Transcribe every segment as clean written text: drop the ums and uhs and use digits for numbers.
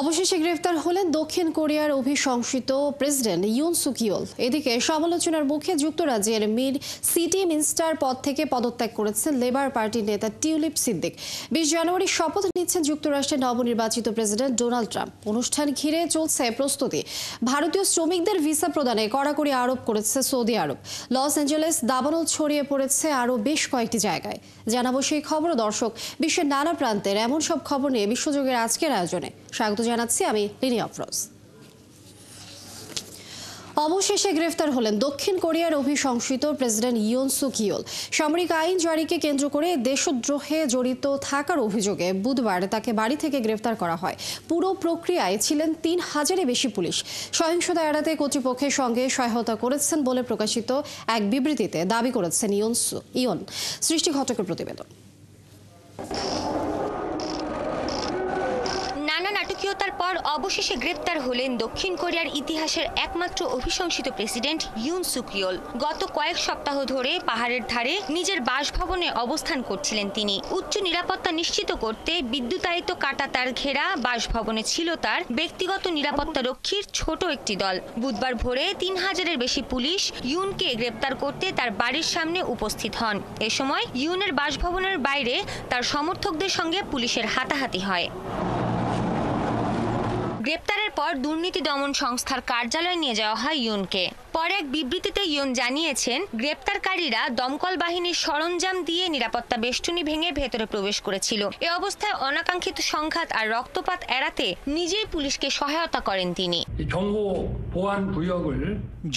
অবশেষে গ্রেফতার হলেন দক্ষিণ কোরিয়ার অভিশংসিত প্রেসিডেন্ট ইউন সুক ইয়োল। এদিকে সমালোচনার মুখে যুক্তরাজ্যের সিটি মিনিস্টার পদ থেকে পদত্যাগ করেছেন লেবার পার্টির নেতা টিউলিপ সিদ্দিক। ২০ জানুয়ারি শপথ নিচ্ছেন যুক্তরাষ্ট্রের নবনির্বাচিত প্রেসিডেন্ট ডোনাল্ড ট্রাম্প। অনুষ্ঠান ঘিরে চলছে প্রস্তুতি। ভারতীয় শ্রমিকদের ভিসা প্রদানে কড়াকড়ি আরোপ করেছে সৌদি আরব। লস অ্যাঞ্জেলেস দাবানল ছড়িয়ে পড়েছে আরও বেশ কয়েকটি জায়গায়। জানাবো সেই খবর। দর্শক, বিশ্বের নানা প্রান্তের এমন সব খবর নিয়ে বিশ্বযোগের আজকের আয়োজনে স্বাগত জানাচ্ছি আমি লিনি আফরোজ। অবশেষে গ্রেফতার হলেন দক্ষিণ কোরিয়ার অভিশংসিত প্রেসিডেন্ট ইউন সুক ইয়োল। সামরিক আইন জারিকে কেন্দ্র করে দেশদ্রোহে জড়িত থাকার অভিযোগে বুধবার তাকে বাড়ি থেকে গ্রেফতার করা হয়। পুরো প্রক্রিয়ায় ছিলেন ৩,০০০-এর বেশি পুলিশ। সহিংসতা এড়াতে কর্তৃপক্ষের সঙ্গে সহায়তা করেছেন বলে প্রকাশিত এক বিবৃতিতে দাবি করেছেন ইয়ন। সৃষ্টি ঘটকের প্রতিবেদন। নাটকীয়তার পর অবশেষে গ্রেপ্তার হলেন দক্ষিণ কোরিয়ার ইতিহাসের একমাত্র অভিশংসিত প্রেসিডেন্ট ইউন সুক ইয়োল। গত কয়েক সপ্তাহ ধরে পাহাড়ের ধারে নিজের বাসভবনে অবস্থান করছিলেন তিনি। উচ্চ নিরাপত্তা নিশ্চিত করতে বিদ্যুতায়িত কাঁটাতার ঘেরা বাসভবনে ছিল তার ব্যক্তিগত নিরাপত্তা রক্ষীর ছোট একটি দল। বুধবার ভোরে ৩,০০০-এর বেশি পুলিশ ইউনকে গ্রেপ্তার করতে তার বাড়ির সামনে উপস্থিত হন। এ সময় ইউনের বাসভবনের বাইরে তার সমর্থকদের সঙ্গে পুলিশের হাতাহাতি হয়। গ্রেপ্তারের পর দুর্নীতি দমন সংস্থার কার্যালয়ে নিয়ে যাওয়া হয় ইউনকে। পরে এক বিবৃতিতে ইউন জানিয়েছেন, গ্রেপ্তারকারীরা দমকল বাহিনীর সরঞ্জাম দিয়ে নিরাপত্তা বেষ্টনী ভেঙে ভেতরে প্রবেশ করেছিল। এ অবস্থায় অনাকাঙ্ক্ষিত সংঘাত আর রক্তপাত এড়াতে নিজেই পুলিশকে সহায়তা করেন তিনি।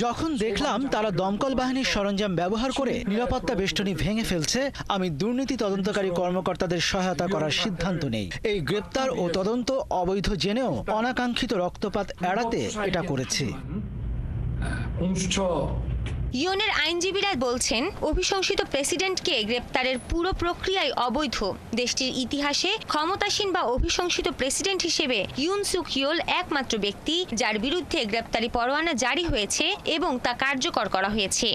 যখন দেখলাম তারা দমকল বাহিনীর সরঞ্জাম ব্যবহার করে নিরাপত্তা বেষ্টনী ভেঙে ফেলছে, আমি দুর্নীতি তদন্তকারী কর্মকর্তাদের সহায়তা করার সিদ্ধান্ত নেই। এই গ্রেপ্তার ও তদন্ত অবৈধ জেনেও অনাকাঙ্ক্ষিত রক্তপাত এড়াতে এটা করেছি। ইউনের আইনজীবীরা বলছেন, অভিশংসিত প্রেসিডেন্টকে গ্রেপ্তারের পুরো প্রক্রিয়াই অবৈধ। দেশটির ইতিহাসে ক্ষমতাসীন বা অভিশংসিত প্রেসিডেন্ট হিসেবে ইউন সুক ইয়োল একমাত্র ব্যক্তি যার বিরুদ্ধে গ্রেপ্তারি পরোয়ানা জারি হয়েছে এবং তা কার্যকর করা হয়েছে।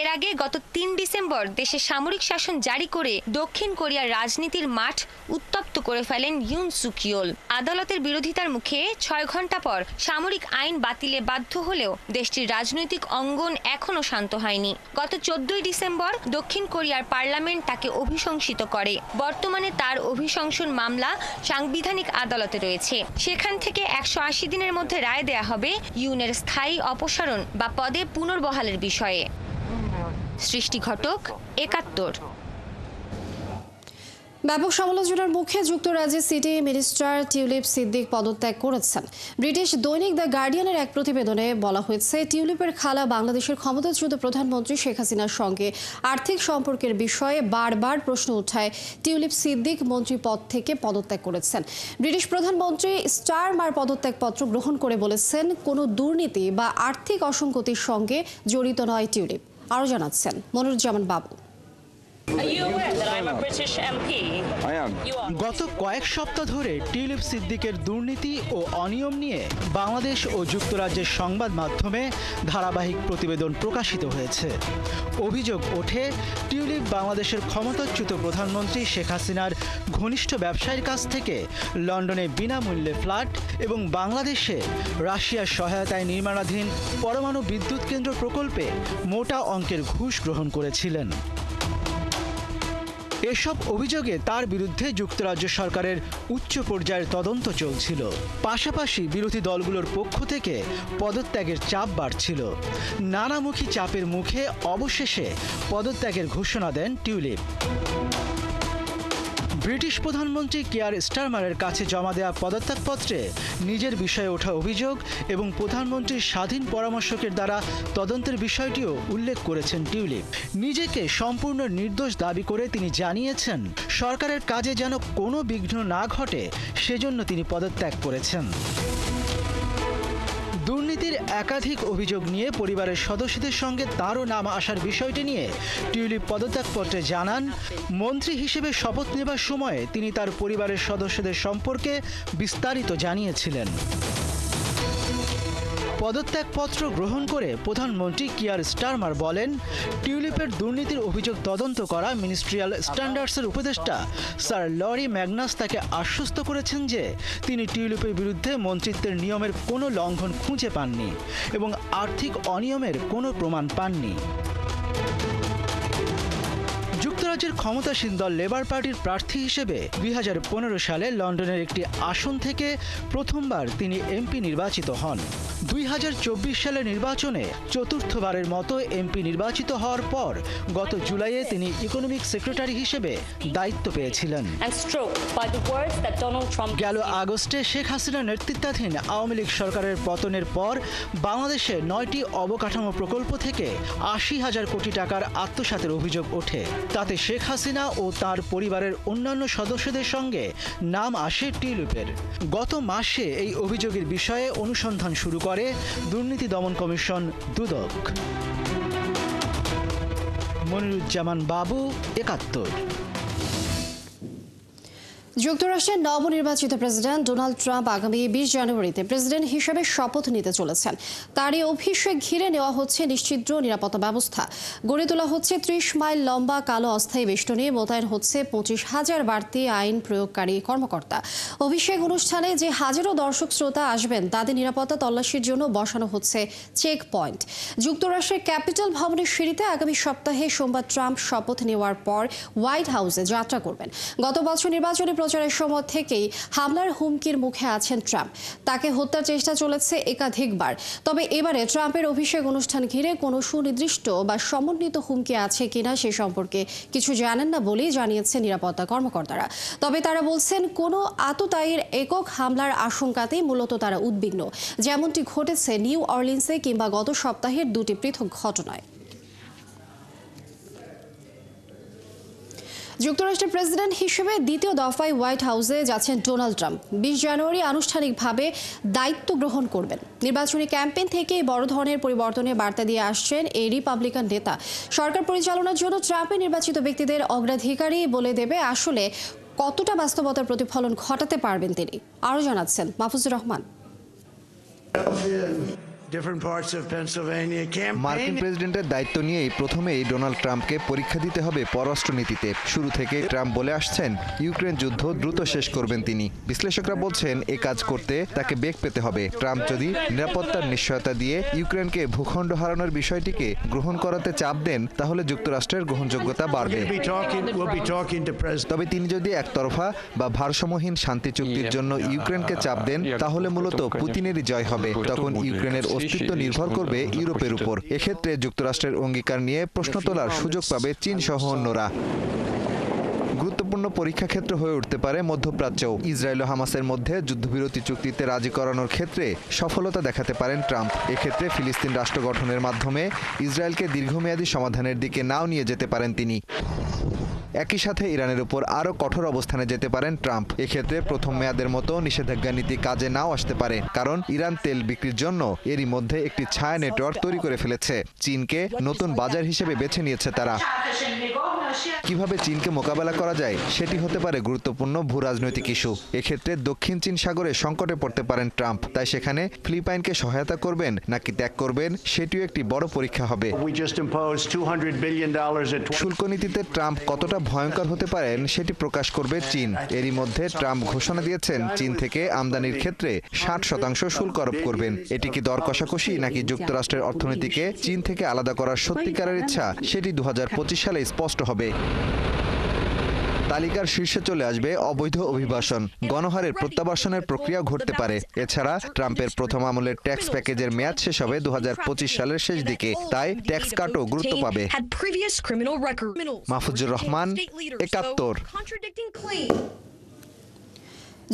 এর আগে গত ৩ ডিসেম্বর দেশে সামরিক শাসন জারি করে দক্ষিণ কোরিয়ার রাজনীতির মাঠ উত্তপ্ত করে ফেলেন ইউন সুক ইয়োল। আদালতের বিরোধিতার মুখে ৬ ঘন্টা পর সামরিক আইন বাতিলে বাধ্য হলেও দেশটির রাজনৈতিক অঙ্গন এখনো শান্ত হয়নি। গত ১৪ ডিসেম্বর দক্ষিণ কোরিয়ার পার্লামেন্ট তাকে অভিশংসিত করে। বর্তমানে তার অভিশংসন মামলা সাংবিধানিক আদালতে রয়েছে। সেখান থেকে ১৮০ দিনের মধ্যে রায় দেয়া হবে ইউনের স্থায়ী অপসারণ বা পদে পুনর্বহালের বিষয়ে। সৃষ্টি ঘটক, ৭১। ব্যাপক সমালোচনার মুখে যুক্তরাজ্যের সিটি মিনিস্টার টিউলিপ সিদ্দিক পদত্যাগ করেছেন। ব্রিটিশ দৈনিক দ্য গার্ডিয়ানের এক প্রতিবেদনে বলা হয়েছে, টিউলিপের খালা বাংলাদেশের ক্ষমতাচ্যুত প্রধানমন্ত্রী শেখ হাসিনার সঙ্গে আর্থিক সম্পর্কের বিষয়ে বারবার প্রশ্ন উঠায় টিউলিপ সিদ্দিক মন্ত্রী পদ থেকে পদত্যাগ করেছেন। ব্রিটিশ প্রধানমন্ত্রী স্টারমার পদত্যাগপত্র গ্রহণ করে বলেছেন, কোনো দুর্নীতি বা আর্থিক অসঙ্গতির সঙ্গে জড়িত নয় টিউলিপ। আরও জানাচ্ছেন মনিরুজ্জামান বাবু। গত কয়েক সপ্তাহ ধরে টিউলিপ সিদ্দিকের দুর্নীতি ও অনিয়ম নিয়ে বাংলাদেশ ও যুক্তরাজ্যের সংবাদ মাধ্যমে ধারাবাহিক প্রতিবেদন প্রকাশিত হয়েছে। অভিযোগ ওঠে, টিউলিপ বাংলাদেশের ক্ষমতাচ্যুত প্রধানমন্ত্রী শেখ হাসিনার ঘনিষ্ঠ ব্যবসায়ীর কাছ থেকে লন্ডনে বিনামূল্যে ফ্ল্যাট এবং বাংলাদেশে রাশিয়ার সহায়তায় নির্মাণাধীন পরমাণু বিদ্যুৎ কেন্দ্র প্রকল্পে মোটা অঙ্কের ঘুষ গ্রহণ করেছিলেন। এসব অভিযোগে তার বিরুদ্ধে যুক্তরাজ্য সরকারের উচ্চ পর্যায়ের তদন্ত চলছিল। পাশাপাশি বিরোধী দলগুলোর পক্ষ থেকে পদত্যাগের চাপ বাড়ছিল। নানামুখী চাপের মুখে অবশেষে পদত্যাগের ঘোষণা দেন টিউলিপ। ব্রিটিশ প্রধানমন্ত্রী কিয়ার স্টারমারের কাছে জমা দেওয়া পদত্যাগপত্রে নিজের বিষয়ে ওঠা অভিযোগ এবং প্রধানমন্ত্রীর স্বাধীন পরামর্শকের দ্বারা তদন্তের বিষয়টিও উল্লেখ করেছেন টিউলিপ। নিজেকে সম্পূর্ণ নির্দোষ দাবি করে তিনি জানিয়েছেন, সরকারের কাজে যেন কোনো বিঘ্ন না ঘটে সেজন্য তিনি পদত্যাগ করেছেন। দুর্নীতির একাধিক অভিযোগ নিয়ে পরিবারের সদস্যদের সঙ্গে তারও নাম আসার বিষয়টি নিয়ে টিউলিপ পদত্যাগপত্রে জানান, মন্ত্রী হিসেবে শপথ নেবার সময়ে তিনি তার পরিবারের সদস্যদের সম্পর্কে বিস্তারিত জানিয়েছিলেন। পদত্যাগপত্র গ্রহণ করে প্রধানমন্ত্রী কিয়ার স্টারমার বলেন, টিউলিপের দুর্নীতির অভিযোগ তদন্ত করা মিনিস্ট্রিয়াল স্ট্যান্ডার্ডসের উপদেষ্টা স্যার লরি ম্যাগনাস তাকে আশ্বস্ত করেছেন যে তিনি টিউলিপের বিরুদ্ধে মন্ত্রিত্বের নিয়মের কোনো লঙ্ঘন খুঁজে পাননি এবং আর্থিক অনিয়মের কোনো প্রমাণ পাননি। যুক্তরাজ্যের ক্ষমতাসীন দল লেবার পার্টির প্রার্থী হিসেবে 2015 সালে লন্ডনের একটি আসন থেকে প্রথমবার তিনি এমপি নির্বাচিত হন। 2024 সালের নির্বাচনে চতুর্থবারের মতো এমপি নির্বাচিত হওয়ার পর গত জুলাইয়ে তিনি ইকোনমিক সেক্রেটারি হিসেবে দায়িত্ব পেয়েছিলেন। গেল আগস্টে শেখ হাসিনার নেতৃত্বাধীন আওয়ামী লীগ সরকারের পতনের পর বাংলাদেশে 9টি অবকাঠামো প্রকল্প থেকে 80,000 কোটি টাকার আত্মসাতের অভিযোগ ওঠে। তাতে শেখ হাসিনা ও তার পরিবারের অন্যান্য সদস্যদের সঙ্গে নাম আসে টিউলিপের। গত মাসে এই অভিযোগের বিষয়ে অনুসন্ধান শুরু করে দুর্নীতি দমন কমিশন দুদক। মনিরুজ্জামান বাবু, 71। যুক্তরাষ্ট্রের নবনির্বাচিত প্রেসিডেন্ট ডোনাল্ড ট্রাম্প আগামী 20 জানুয়ারিতে প্রেসিডেন্ট হিসেবে শপথ নিতে চলেছেন। তার এই অভিষেক ঘিরে নেওয়া হচ্ছে নিশ্চিদ্র নিরাপত্তা ব্যবস্থা। গড়ে তোলা হচ্ছে 30 মাইল লম্বা কালো অস্থায়ী বেষ্টনী, মোতায়েন হচ্ছে 25,000 বাড়তি আইন প্রয়োগকারী কর্মকর্তা। অভিষেক অনুষ্ঠানে যে হাজারো দর্শক শ্রোতা আসবেন তাদের নিরাপত্তা তল্লাশির জন্য বসানো হচ্ছে চেক পয়েন্ট। যুক্তরাষ্ট্রের ক্যাপিটাল ভবনের সিঁড়িতে আগামী সপ্তাহে সোমবার ট্রাম্প শপথ নেওয়ার পর হোয়াইট হাউসে যাত্রা করবেন। গত বছর নির্বাচনী প্রচারের সময় থেকেই হামলার হুমকির মুখে আছেন ট্রাম্প। তাকে হত্যার চেষ্টা চলেছে একাধিকবার। তবে এবারে ট্রাম্পের অভিষেক অনুষ্ঠান ঘিরে কোনো সুনির্দিষ্ট বা সমন্বিত হুমকি আছে কিনা সে সম্পর্কে কিছু জানেন না বলেই জানিয়েছে নিরাপত্তা কর্মকর্তারা। তবে তারা বলছেন কোনো আততায়ীর একক হামলার আশঙ্কাতেই মূলত তারা উদ্বিগ্ন, যেমনটি ঘটেছে নিউ অর্লিন্সে কিংবা গত সপ্তাহের দুটি পৃথক ঘটনায়। যুক্তরাষ্ট্রের প্রেসিডেন্ট হিসেবে দ্বিতীয় দফায় হোয়াইট হাউসে যাচ্ছেন ডোনাল্ড ট্রাম্প। 20 জানুয়ারি আনুষ্ঠানিকভাবে দায়িত্ব গ্রহণ করবেন। নির্বাচনী ক্যাম্পেইন থেকেই বড় ধরনের পরিবর্তনের বার্তা দিয়ে আসছেন এই রিপাবলিকান নেতা। সরকার পরিচালনার জন্য ট্রাম্পের নির্বাচিত ব্যক্তিদের অগ্রাধিকারই বলে দেবে আসলে কতটা বাস্তবতার প্রতিফলন ঘটাতে পারবেন তিনি। আরও জানাচ্ছেন মাহফুজুর রহমান। মার্কিন প্রেসিডেন্টের দায়িত্ব নিয়েই প্রথমেই ডোনাল্ড ট্রাম্পকে পরীক্ষা দিতে হবে পররাষ্ট্রনীতিতে। শুরু থেকে ট্রাম্প বলে আসছেন ইউক্রেন যুদ্ধ দ্রুত শেষ করবেন তিনি। বিশ্লেষকরা বলছেন এ কাজ করতে তাকে বেগ পেতে হবে। ট্রাম্প যদি নিরাপত্তার নিশ্চয়তা দিয়ে ইউক্রেনকে ভূখণ্ড হারানোর বিষয়টিকে গ্রহণ করাতে চাপ দেন তাহলে যুক্তরাষ্ট্রের গ্রহণযোগ্যতা বাড়বে। তবে তিনি যদি একতরফা বা ভারসাম্যহীন শান্তি চুক্তির জন্য ইউক্রেনকে চাপ দেন তাহলে মূলত পুতিনেরই জয় হবে। তখন ইউক্রেনের অস্তিত্ব নির্ভর করবে ইউরোপের উপর। এক্ষেত্রে যুক্তরাষ্ট্রের অঙ্গীকার নিয়ে প্রশ্ন তোলার সুযোগ পাবে চীন সহ অন্যরা। গুরুত্বপূর্ণ পরীক্ষা ক্ষেত্র হয়ে উঠতে পারে মধ্যপ্রাচ্যও। ইসরায়েল ও হামাসের মধ্যে যুদ্ধবিরতি চুক্তিতে রাজি করানোর ক্ষেত্রে সফলতা দেখাতে পারেন ট্রাম্প। এক্ষেত্রে ফিলিস্তিন রাষ্ট্র গঠনের মাধ্যমে ইসরায়েলকে দীর্ঘমেয়াদী সমাধানের দিকে নাও নিয়ে যেতে পারেন তিনি। একই সাথে ইরানের উপর আরও কঠোর অবস্থানে যেতে পারেন ট্রাম্প। এক্ষেত্রে প্রথম মেয়াদের মতো নিষেধাজ্ঞা নীতি কাজে নাও আসতে পারে, কারণ ইরান তেল বিক্রির জন্য এরই মধ্যে একটি ছায়া নেটওয়ার্ক তৈরি করে ফেলেছে। চীনকে নতুন বাজার হিসেবে বেছে নিয়েছে তারা। কিভাবে চীনকে মোকাবেলা করা যায় সেটি হতে পারে গুরুত্বপূর্ণ ভূরাজনৈতিক ইস্যু। এক্ষেত্রে দক্ষিণ চীন সাগরে সংকটে পড়তে পারেন ট্রাম্প। তাই সেখানে ফিলিপাইনকে সহায়তা করবেন নাকি ত্যাগ করবেন সেটিও একটি বড় পরীক্ষা হবে। শুল্ক নীতিতে ট্রাম্প কতটা ভয়ঙ্কর হতে পারেন সেটি প্রকাশ করবে চীন। এরই মধ্যে ট্রাম্প ঘোষণা দিয়েছেন চীন থেকে আমদানির ক্ষেত্রে 60% শুল্ক আরোপ করবেন। এটি কি দর কষাকষি নাকি যুক্তরাষ্ট্রের অর্থনীতিকে চীন থেকে আলাদা করার সত্যিকারের ইচ্ছা, সেটি 2025 সালে স্পষ্ট হবে। তালিকার শীর্ষে চলে আসবে অবৈধ অভিবাসন। গণহারের প্রত্যাবাসনের প্রক্রিয়া ঘটতে পারে। এছাড়া ট্রাম্পের প্রথম আমলের ট্যাক্স প্যাকেজের মেয়াদ শেষ হবে 2025 সালের শেষ দিকে, তাই ট্যাক্স কাটও গুরুত্ব পাবে। মাহফুজুর রহমান, 71।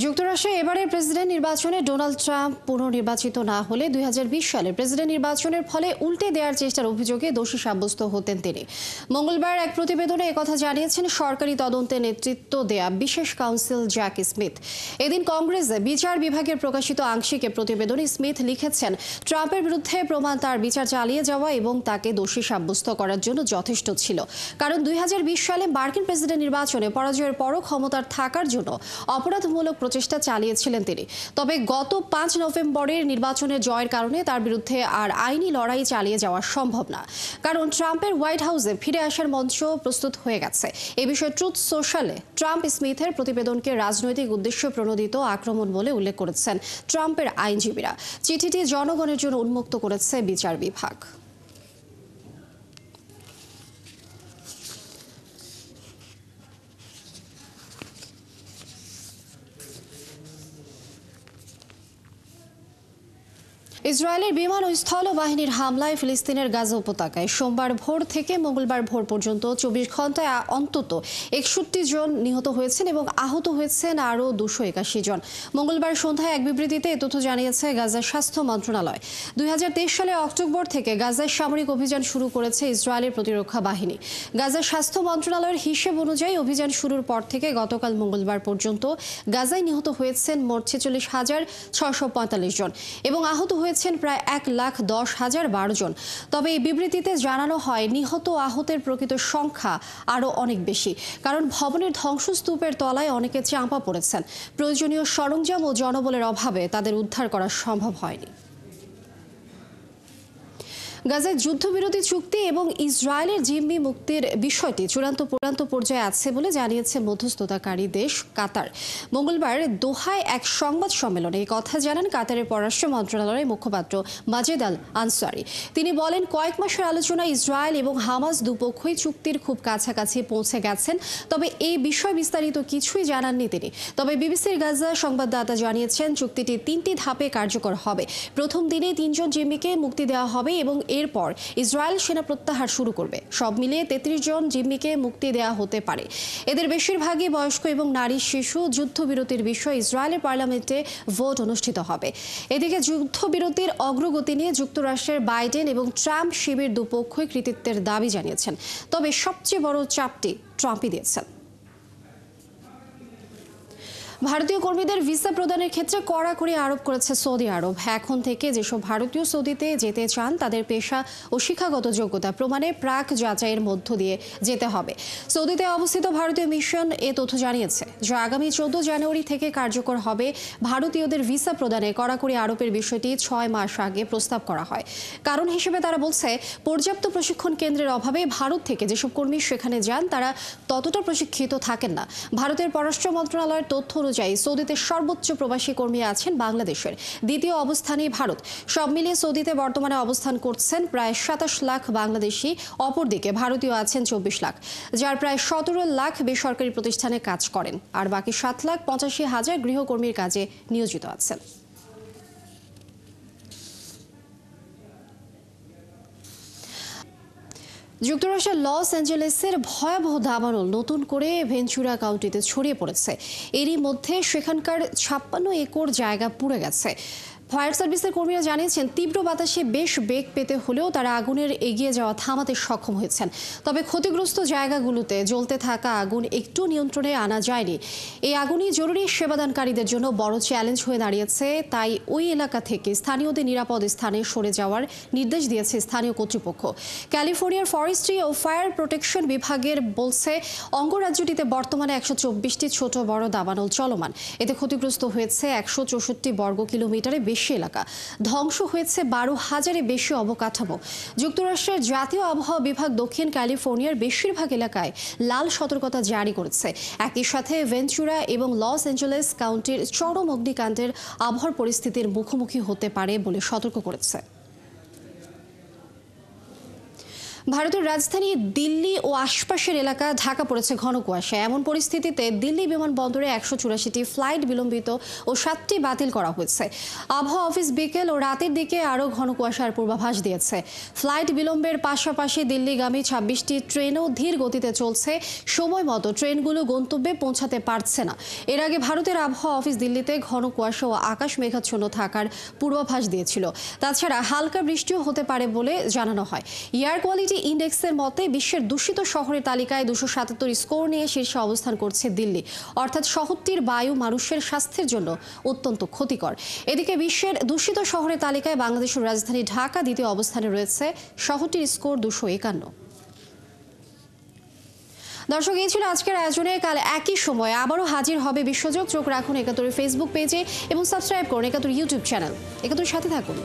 যুক্তরাষ্ট্রে এবারের প্রেসিডেন্ট নির্বাচনে ডোনাল্ড ট্রাম্প পুনর্নির্বাচিত না হলে 2020 সালে প্রেসিডেন্ট নির্বাচনের ফলে উল্টে দেওয়ার চেষ্টার অভিযোগে দোষী সাব্যস্ত হতেন তিনি। মঙ্গলবার এক প্রতিবেদনে একথা জানিয়েছেন সরকারি তদন্তে নেতৃত্ব দেয়া বিশেষ কাউন্সিল জ্যাক স্মিথ। এদিন কংগ্রেসে বিচার বিভাগের প্রকাশিত আংশিক প্রতিবেদনে স্মিথ লিখেছেন ট্রাম্পের বিরুদ্ধে প্রমাণ তার বিচার চালিয়ে যাওয়া এবং তাকে দোষী সাব্যস্ত করার জন্য যথেষ্ট ছিল, কারণ 2020 সালে মার্কিন প্রেসিডেন্ট নির্বাচনে পরাজয়ের পরও ক্ষমতার থাকার জন্য অপরাধমূলক প্রচেষ্টা চালিয়েছিলেন তিনি। তবে গত 5 নভেম্বরের নির্বাচনের জয়ের কারণে তার বিরুদ্ধে আর আইনি লড়াই চালিয়ে যাওয়া সম্ভব না, কারণ ট্রাম্পের হোয়াইট হাউসে ফিরে আসার মঞ্চ প্রস্তুত হয়ে গেছে। এ বিষয়ে ট্রুথ সোশ্যালে ট্রাম্প স্মিথের প্রতিবেদনকে রাজনৈতিক উদ্দেশ্যে প্রণোদিত আক্রমণ বলে উল্লেখ করেছেন ট্রাম্পের আইনজীবীরা। চিঠিটি জনগণের জন্য উন্মুক্ত করেছে বিচার বিভাগ। ইসরায়েলের বিমান ও স্থল বাহিনীর হামলায় ফিলিস্তিনের গাজা উপত্যকায় সোমবার ভোর থেকে মঙ্গলবার ভোর পর্যন্ত 24 ঘন্টায় অন্তত 61 জন নিহত হয়েছেন এবং আহত হয়েছেন আরও 281 জন। মঙ্গলবার সন্ধ্যায় এক বিবৃতিতে এ তথ্য জানিয়েছে গাজার স্বাস্থ্য মন্ত্রণালয়। 2023 সালের অক্টোবর থেকে গাজায় সামরিক অভিযান শুরু করেছে ইসরায়েলের প্রতিরক্ষা বাহিনী। গাজার স্বাস্থ্য মন্ত্রণালয়ের হিসেব অনুযায়ী অভিযান শুরুর পর থেকে গতকাল মঙ্গলবার পর্যন্ত গাজায় নিহত হয়েছেন মোট 46,645 জন এবং আহত হয়েছেন প্রায় 1,10,012 জন। তবে এই বিবৃতিতে জানানো হয় নিহত আহতের প্রকৃত সংখ্যা আরও অনেক বেশি, কারণ ভবনের ধ্বংসস্তূপের তলায় অনেকে চাপা পড়েছেন। প্রয়োজনীয় সরঞ্জাম ও জনবলের অভাবে তাদের উদ্ধার করা সম্ভব হয়নি। গাজায় যুদ্ধবিরতি চুক্তি এবং ইসরায়েলের জিম্মি মুক্তির বিষয়টি চূড়ান্ত পর্যায়ে আছে বলে জানিয়েছে মধ্যস্থতাকারী দেশ কাতার। মঙ্গলবার দোহায় এক সংবাদ সম্মেলনে এই কথা জানান কাতারের পররাষ্ট্র মন্ত্রণালয়ের মুখপাত্র মাজেদ আল আনসারি। তিনি বলেন, কয়েক মাসের আলোচনায় ইসরায়েল এবং হামাস দুপক্ষই চুক্তির খুব কাছাকাছি পৌঁছে গেছেন, তবে এই বিষয় বিস্তারিত কিছুই জানাননি তিনি। তবে বিবিসির গাজা সংবাদদাতা জানিয়েছেন চুক্তিটি 3টি ধাপে কার্যকর হবে। প্রথম দিনে 3 জন জিম্মিকে মুক্তি দেওয়া হবে এবং এরপর ইসরায়েল সেনা প্রত্যাহার শুরু করবে। সব মিলিয়ে 33 জন জিম্মিকে মুক্তি দেওয়া হতে পারে। এদের বেশিরভাগই বয়স্ক এবং নারী শিশু। যুদ্ধবিরতির বিষয়ে ইসরায়েলের পার্লামেন্টে ভোট অনুষ্ঠিত হবে। এদিকে যুদ্ধবিরতির অগ্রগতি নিয়ে যুক্তরাষ্ট্রের বাইডেন এবং ট্রাম্প শিবির দুপক্ষই কৃতিত্বের দাবি জানিয়েছেন, তবে সবচেয়ে বড় চাপটি ট্রাম্পই দিয়েছেন। ভারতীয় কর্মীদের ভিসা প্রদানের ক্ষেত্রে কড়াকড়ি আরোপ করেছে সৌদি আরব। এখন থেকে যেসব ভারতীয় সৌদিতে যেতে চান তাদের পেশা ও শিক্ষাগত যোগ্যতা প্রমাণে প্রাক যাচাইয়ের মধ্য দিয়ে যেতে হবে। সৌদিতে অবস্থিত ভারতীয় মিশন এ তথ্য জানিয়েছে, যা আগামী 14 জানুয়ারি থেকে কার্যকর হবে। ভারতীয়দের ভিসা প্রদানে কড়াকড়ি আরোপের বিষয়টি 6 মাস আগে প্রস্তাব করা হয়। কারণ হিসেবে তারা বলছে, পর্যাপ্ত প্রশিক্ষণ কেন্দ্রের অভাবে ভারত থেকে যেসব কর্মী সেখানে যান তারা ততটা প্রশিক্ষিত থাকেন না। ভারতের পররাষ্ট্র মন্ত্রণালয়ের তথ্য অনুযায়ী সৌদিতে সর্বোচ্চ প্রবাসী কর্মী আছেন বাংলাদেশের। দ্বিতীয় অবস্থানেই ভারত। সব মিলিয়ে সৌদিতে বর্তমানে অবস্থান করছেন প্রায় 27 লাখ বাংলাদেশি। অপরদিকে ভারতীয় আছেন 24 লাখ, যার প্রায় 17 লাখ বেসরকারি প্রতিষ্ঠানে কাজ করেন, আর বাকি 7,85,000 গৃহকর্মীর কাজে নিয়োজিত আছেন। যুক্তরাষ্ট্রের লস অ্যাঞ্জেলেসের ভয়াবহ দাবানল নতুন করে ভেঞ্চুরা কাউন্টিতে ছড়িয়ে পড়েছে। এরই মধ্যে সেখানকার 56 একর জায়গা পুড়ে গেছে। ফায়ার সার্ভিসের কর্মীরা জানিয়েছেন, তীব্র বাতাসে বেশ বেগ পেতে হলেও তারা আগুনের এগিয়ে যাওয়া থামাতে সক্ষম হয়েছেন। তবে ক্ষতিগ্রস্ত জায়গাগুলোতে জ্বলতে থাকা আগুন একটু নিয়ন্ত্রণে আনা যায়নি। এই আগুনই জরুরি সেবাদানকারীদের জন্য বড় চ্যালেঞ্জ হয়ে দাঁড়িয়েছে। তাই ওই এলাকা থেকে স্থানীয়দের নিরাপদ স্থানে সরে যাওয়ার নির্দেশ দিয়েছে স্থানীয় কর্তৃপক্ষ। ক্যালিফোর্নিয়ার ফরেস্ট্রি ও ফায়ার প্রোটেকশন বিভাগের বলছে, অঙ্গরাজ্যটিতে বর্তমানে 124টি ছোট বড় দাবানল চলমান। এতে ক্ষতিগ্রস্ত হয়েছে 164 বর্গ কিলোমিটারে বেশি এলাকা। ধ্বংস হয়েছে 12,000-এর বেশি অবকাঠামো। যুক্তরাষ্ট্রের জাতীয় আবহাওয়া বিভাগ দক্ষিণ ক্যালিফোর্নিয়ার বেশিরভাগ এলাকায় লাল সতর্কতা জারি করেছে। একই সাথে ভেঞ্চুরা এবং লস অ্যাঞ্জেলেস কাউন্টির চরম অগ্নিকাণ্ডের আবহাওয়ার পরিস্থিতির মুখোমুখি হতে পারে বলে সতর্ক করেছে। ভারতের রাজধানী দিল্লি ও আশপাশের এলাকা ঢাকা পড়েছে ঘন কুয়াশায়। এমন পরিস্থিতিতে দিল্লি বিমানবন্দরে 184টি ফ্লাইট বিলম্বিত ও 7টি বাতিল করা হয়েছে। আবহাওয়া অফিস বিকেল ও রাতের দিকে আরও ঘন কুয়াশার পূর্বাভাস দিয়েছে। ফ্লাইট বিলম্বের পাশাপাশি দিল্লিগামী 26টি ট্রেনও ধীর গতিতে চলছে। সময় মতো ট্রেনগুলো গন্তব্যে পৌঁছাতে পারছে না। এর আগে ভারতের আবহাওয়া অফিস দিল্লিতে ঘন কুয়াশা ও আকাশ মেঘাচ্ছন্ন থাকার পূর্বাভাস দিয়েছিল। তাছাড়া হালকা বৃষ্টিও হতে পারে বলে জানানো হয়। এয়ার কোয়ালিটি ইন্ডেক্সের মতে বিশ্বের দূষিত শহরের তালিকায় 277 স্কোর নিয়ে শীর্ষে অবস্থান করছে দিল্লি। অর্থাৎ শহরটির বায়ু মানুষের স্বাস্থ্যের জন্য অত্যন্ত ক্ষতিকর। এদিকে বিশ্বের দূষিত শহরের তালিকায় বাংলাদেশের রাজধানী ঢাকা দ্বিতীয় অবস্থানে রয়েছে। শহরটির স্কোর 251। দর্শক, এই ছিল আজকের আয়োজনে। কাল একই সময় আবারও হাজির হবে বিশ্বযোগ। চোখ রাখুন ৭১ ফেসবুক পেজে এবং সাবস্ক্রাইব করুন ৭১ ইউটিউব চ্যানেল। ৭১ সাথে থাকুন।